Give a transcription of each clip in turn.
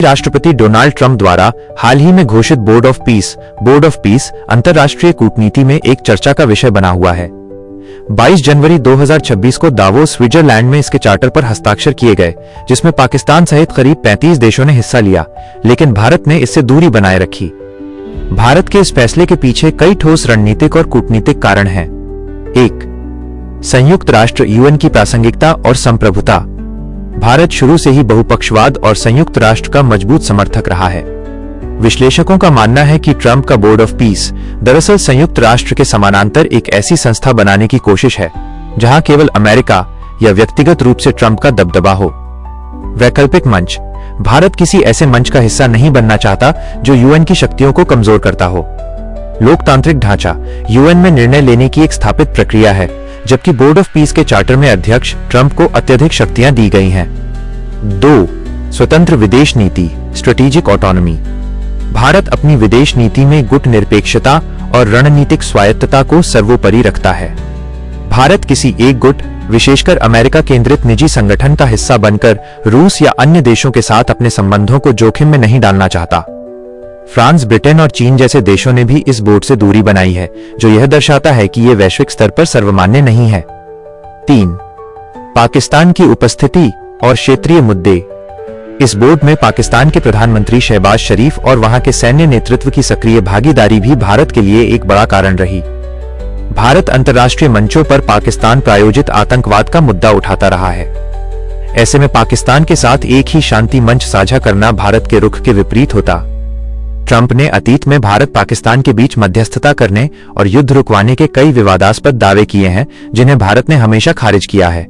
राष्ट्रपति Donald Trump द्वारा हाल ही में घोषित बोर्ड ऑफ पीस अंतर्राष्ट्रीय कूटनीति में एक चर्चा का विषय बना हुआ है। 22 जनवरी 2026 को दावोस, स्विट्जरलैंड में इसके चार्टर पर हस्ताक्षर किए गए, जिसमें पाकिस्तान सहित करीब 35 देशों ने हिस्सा लिया, लेकिन भारत ने इससे दूरी बनाए रखी। भारत के इस फैसले के पीछे कई ठोस रणनीतिक और कूटनीतिक कारण हैं। 1. संयुक्त राष्ट्र यूएन की प्रासंगिकता और संप्रभुता। भारत शुरू से ही बहुपक्षवाद और संयुक्त राष्ट्र का मजबूत समर्थक रहा है। विश्लेषकों का मानना है कि ट्रंप का बोर्ड ऑफ पीस दरअसल संयुक्त राष्ट्र के समानांतर एक ऐसी संस्था बनाने की कोशिश है जहां केवल अमेरिका या व्यक्तिगत रूप से ट्रंप का दबदबा हो। वैकल्पिक मंच। भारत किसी ऐसे मंच का हिस्सा नहीं बनना चाहता जो यूएन की शक्तियों को कमजोर करता हो। लोकतांत्रिक ढांचा। यूएन में निर्णय लेने की एक स्थापित प्रक्रिया है, जबकि बोर्ड ऑफ पीस के चार्टर में अध्यक्ष ट्रंप को अत्यधिक शक्तियां दी गई हैं। 2. स्वतंत्र विदेश नीति, स्ट्रेटेजिक ऑटोनॉमी। भारत अपनी विदेश नीति में गुट निरपेक्षता और रणनीतिक स्वायत्तता को सर्वोपरि रखता है। भारत किसी एक गुट, विशेषकर अमेरिका केंद्रित निजी संगठन का हिस्सा बनकर रूस या अन्य देशों के साथ अपने संबंधों को जोखिम में नहीं डालना चाहता। फ्रांस, ब्रिटेन और चीन जैसे देशों ने भी इस बोर्ड से दूरी बनाई है, जो यह दर्शाता है कि यह वैश्विक स्तर पर सर्वमान्य नहीं है। 3. पाकिस्तान की उपस्थिति और क्षेत्रीय मुद्दे। इस बोर्ड में पाकिस्तान के प्रधानमंत्री शहबाज शरीफ और वहां के सैन्य नेतृत्व की सक्रिय भागीदारी भी भारत के लिए एक बड़ा कारण रही। भारत अंतर्राष्ट्रीय मंचों पर पाकिस्तान प्रायोजित आतंकवाद का मुद्दा उठाता रहा है। ऐसे में पाकिस्तान के साथ एक ही शांति मंच साझा करना भारत के रुख के विपरीत होता। ट्रंप ने अतीत में भारत पाकिस्तान के बीच मध्यस्थता करने और युद्ध रुकवाने के कई विवादास्पद दावे किए हैं, जिन्हें भारत ने हमेशा खारिज किया है।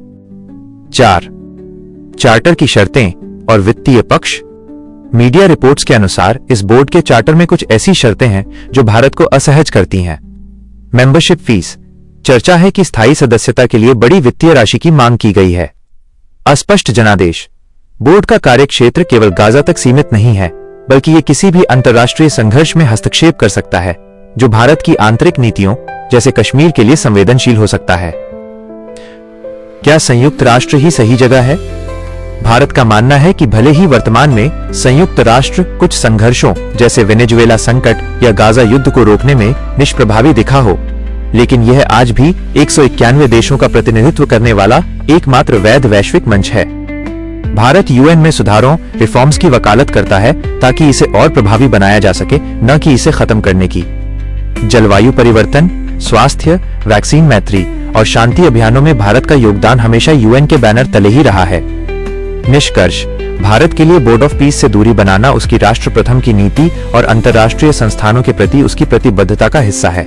4. चार्टर की शर्तें और वित्तीय पक्ष। मीडिया रिपोर्ट्स के अनुसार इस बोर्ड के चार्टर में कुछ ऐसी शर्तें हैं जो भारत को असहज करती हैं। Membership fees. चर्चा है कि स्थायी सदस्यता के लिए बड़ी वित्तीय राशि की मांग की गई है। अस्पष्ट जनादेश। बोर्ड का कार्यक्षेत्र केवल गाजा तक सीमित नहीं है, बल्कि ये किसी भी अंतर्राष्ट्रीय संघर्ष में हस्तक्षेप कर सकता है, जो भारत की आंतरिक नीतियों जैसे कश्मीर के लिए संवेदनशील हो सकता है। क्या संयुक्त राष्ट्र ही सही जगह है? भारत का मानना है कि भले ही वर्तमान में संयुक्त राष्ट्र कुछ संघर्षों जैसे वेनेजुएला संकट या गाजा युद्ध को रोकने में निष्प्रभावी दिखा हो, लेकिन यह आज भी 191 देशों का प्रतिनिधित्व करने वाला एकमात्र वैध वैश्विक मंच है। भारत यूएन में सुधारों, रिफॉर्म्स की वकालत करता है ताकि इसे और प्रभावी बनाया जा सके, न कि इसे खत्म करने की। जलवायु परिवर्तन, स्वास्थ्य, वैक्सीन मैत्री और शांति अभियानों में भारत का योगदान हमेशा यूएन के बैनर तले ही रहा है। निष्कर्ष। भारत के लिए बोर्ड ऑफ पीस से दूरी बनाना उसकी राष्ट्र प्रथम की नीति और अंतर्राष्ट्रीय संस्थानों के प्रति उसकी प्रतिबद्धता का हिस्सा है।